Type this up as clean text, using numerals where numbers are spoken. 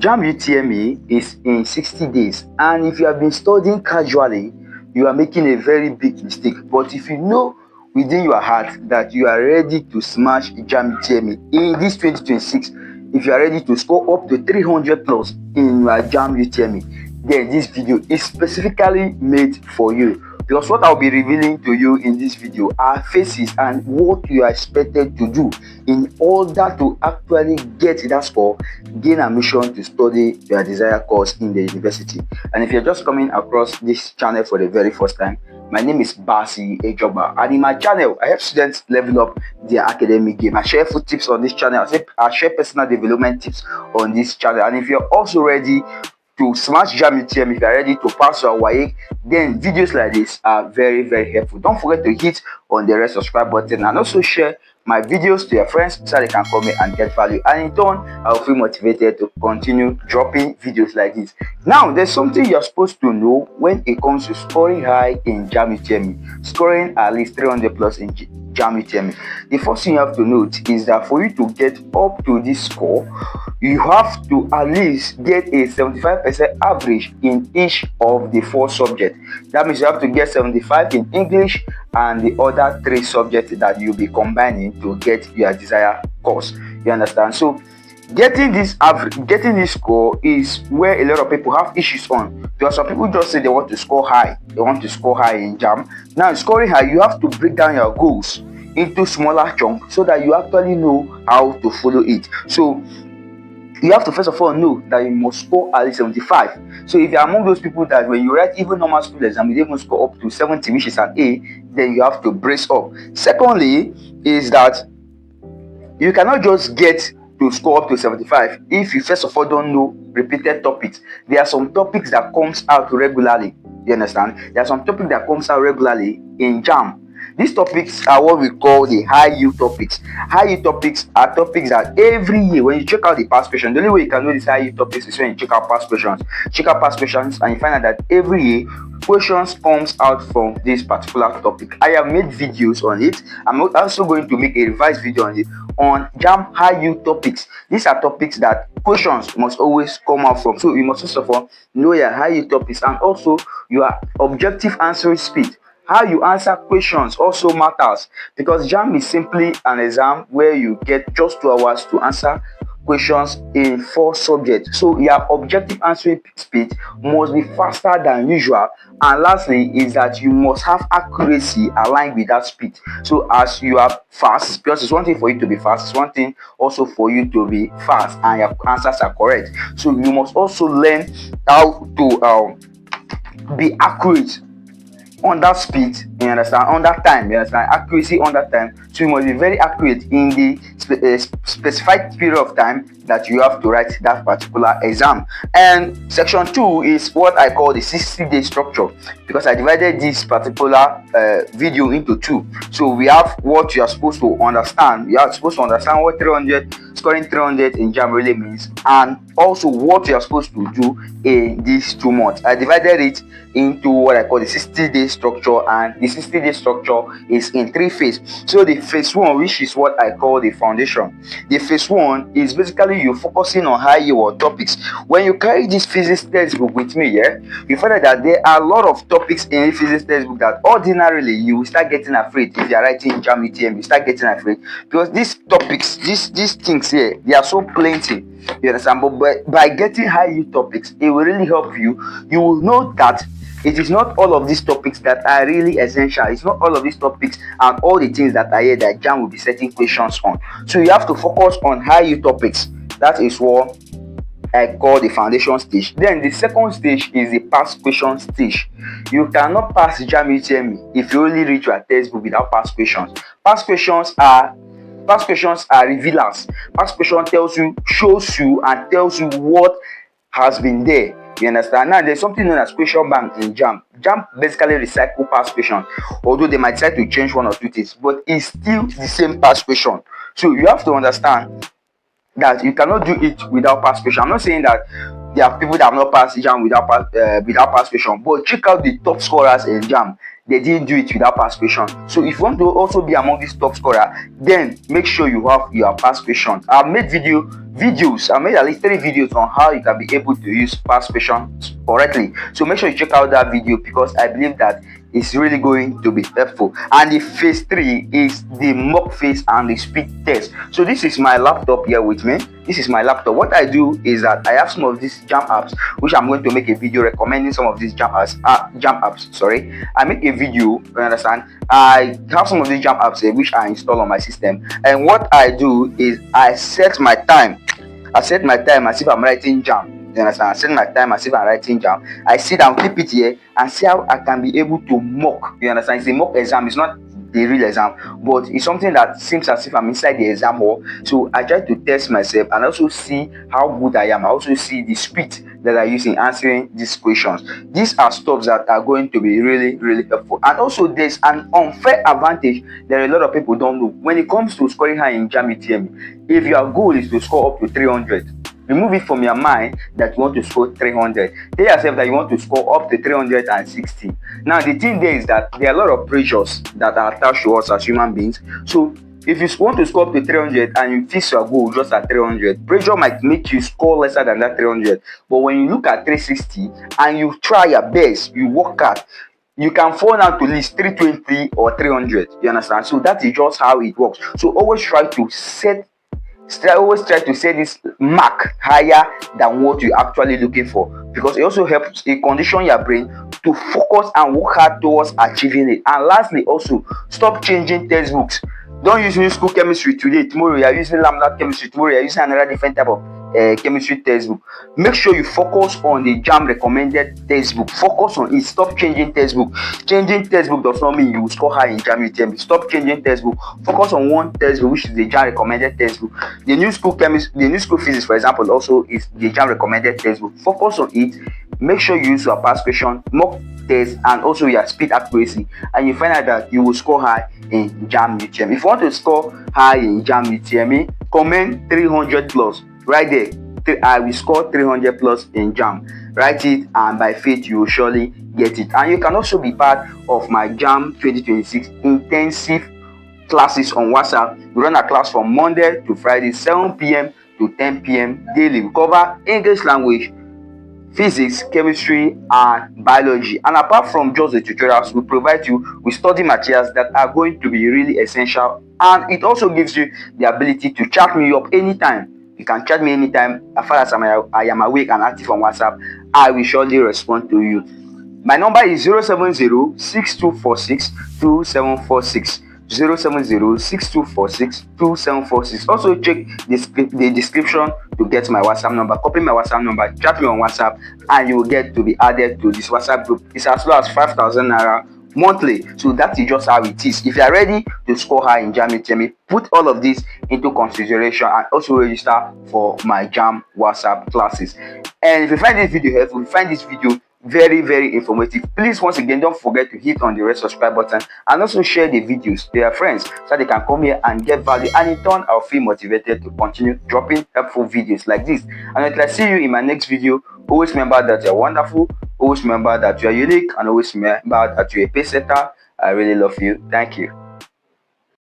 JAMB UTME is in 60 days, and if you have been studying casually, you are making a very big mistake. But if you know within your heart that you are ready to smash JAMB UTME in this 2026, if you are ready to score up to 300 plus in your JAMB UTME, then this video is specifically made for you. Because what I'll be revealing to you in this video are phases and what you are expected to do in order to actually get that score, gain admission to study your desired course in the university. And if you're just coming across this channel for the very first time, my name is Basi Ejoba, and in my channel I help students level up their academic game. I share food tips on this channel. I share personal development tips on this channel. And if you're also ready to smash JAMB UTME, if you are ready to pass your WAEC, then videos like this are very, very helpful. Don't forget to hit on the red subscribe button and also share my videos to your friends so they can comment and get value. And in turn, I'll feel motivated to continue dropping videos like this. Now, there's something you're supposed to know when it comes to scoring high in JAMB UTME, scoring at least 300 plus in JAMB UTME. The first thing you have to note is that for you to get up to this score, you have to at least get a 75% average in each of the 4 subjects. That means you have to get 75 in English and the other 3 subjects that you'll be combining to get your desired course. You understand? So getting this average, getting this score is where a lot of people have issues on. Because some people just say they want to score high. They want to score high in JAMB. Now, scoring high, you have to break down your goals into smaller chunks so that you actually know how to follow it. So you have to first of all know that you must score at least 75. So if you're among those people that when you write even normal school exam, you even score up to 70, which is an A, then you have to brace up. Secondly, is that you cannot just get to score up to 75 if you first of all don't know repeated topics. There are some topics that comes out regularly. You understand? There are some topics that comes out regularly in JAMB. These topics are what we call the high yield topics. High yield topics are topics that every year, when you check out the past questions, the only way you can know these high yield topics is when you check out past questions. Check out past questions and you find out that every year questions comes out from this particular topic. I have made videos on it. I'm also going to make a revised video on it on JAMB high yield topics. These are topics that questions must always come out from. So you must first of all know your high yield topics and also your objective answering speed. How you answer questions also matters, because JAMB is simply an exam where you get just 2 hours to answer questions in 4 subjects. So your objective answering speed must be faster than usual. And lastly is that you must have accuracy aligned with that speed. So as you are fast, because it's one thing for you to be fast, it's one thing also for you to be fast and your answers are correct. So you must also learn how to be accurate on that speed, you understand, on that time, you understand, accuracy on that time. So you must be very accurate in the specified period of time that you have to write that particular exam. And section 2 is what I call the 60-day structure, because I divided this particular video into 2. So we have what you are supposed to understand. You are supposed to understand what scoring 300 in JAMB really means, and also what you are supposed to do in these 2 months. I divided it into what I call the 60-day structure, and the 60-day structure is in 3 phases. So the phase 1, which is what I call the foundation. The phase 1 is basically you focusing on high yield topics. When you carry this physics textbook with me, you find out that there are a lot of topics in the physics textbook that ordinarily you will start getting afraid. If you are writing JAMB UTME, you start getting afraid because these topics, these things here, they are so plenty. You understand? But by getting high yield topics, it will really help you. You will know that it is not all of these topics that are really essential. It's not all of these topics and all the things that are here that JAMB will be setting questions on. So you have to focus on high yield topics. That is what I call the foundation stage. Then the second stage is the past question stage. You cannot pass JAMB UTME if you only read your textbook without past questions. Past questions are revealers. Past question shows you and tells you what has been there. You understand? Now there's something known as question bank in JAMB. JAMB basically recycle past questions, although they might try to change 1 or 2 things, but it's still the same past question. So you have to understand that you cannot do it without past question. I'm not saying that there are people that have not passed JAMB without pass question, but check out the top scorers in JAMB. They didn't do it without pass question. So if you want to also be among these top scorer, then make sure you have your pass question. I've made videos. I made at least 3 videos on how you can be able to use pass question correctly. So make sure you check out that video, because I believe that it's really going to be helpful. And the phase 3 is the mock phase and the speed test. So this is my laptop here with me. This is my laptop. What I do is that I have some of these JAMB apps, which I'm going to make a video recommending some of these JAMB apps. Sorry, I make a video. You understand? I have some of these JAMB apps which I install on my system, and what I do is I set my time. I set my time as if I'm writing JAMB. You understand? I set my time as if I'm writing JAMB. I sit down, keep it here, and see how I can be able to mock. You understand? It's a mock exam. It's not the real exam, but it's something that seems as if I'm inside the exam hall. So I try to test myself and also see how good I am. I also see the speed that I use in answering these questions. These are stuff that are going to be really, really helpful. And also, there's an unfair advantage that a lot of people don't know when it comes to scoring high in JAMB UTME. If your goal is to score up to 300, remove it from your mind that you want to score 300. Tell yourself that you want to score up to 360. Now, the thing there is that there are a lot of pressures that are attached to us as human beings. So if you want to score up to 300 and you fix your goal just at 300, pressure might make you score lesser than that 300. But when you look at 360 and you try your best, you work hard, you can fall down to at least 320 or 300. You understand? So that is just how it works. So always try to set this mark higher than what you're actually looking for, because it also helps condition your brain to focus and work hard towards achieving it. And lastly, also stop changing textbooks. Don't use new school chemistry today, tomorrow you are using lambda chemistry, tomorrow you are using another different type of chemistry textbook. Make sure you focus on the JAMB recommended textbook. Focus on it. Stop changing textbook. Changing textbook does not mean you will score high in JAMB UTME. Stop changing textbook. Focus on one textbook, which is the JAMB recommended textbook. The new school physics, for example, also is the JAMB recommended textbook. Focus on it. Make sure you use your past question, mock test, and also your speed accuracy, and you find out that you will score high in JAMB UTME. If you want to score high in JAMB UTME, comment 300 plus. Right there, I will score 300 plus in JAMB. Write it, and by faith you will surely get it. And you can also be part of my JAMB 2026 intensive classes on WhatsApp. We run a class from Monday to Friday, 7 p.m. to 10 p.m. daily. We cover English language, physics, chemistry, and biology. And apart from just the tutorials, we provide you with study materials that are going to be really essential. And it also gives you the ability to chat me up anytime. You can chat me anytime. As far as I am awake and active on WhatsApp, I will surely respond to you. My number is 070-6246-2746. 070-6246-2746. Also check the description to get my WhatsApp number. Copy my WhatsApp number, chat me on WhatsApp, and you will get to be added to this WhatsApp group. It's as low as 5,000 naira monthly. So that is just how it is. If you are ready to score high in JAMB UTME, put all of this into consideration and also register for my JAMB WhatsApp classes. And if you find this video helpful, if you find this video very, very informative, please once again don't forget to hit on the red subscribe button and also share the videos to your friends so they can come here and get value, and in turn I'll feel motivated to continue dropping helpful videos like this. And until I see you in my next video, always remember that you're wonderful, always remember that you are unique, and always remember that you're a pace setter. I really love you. Thank you.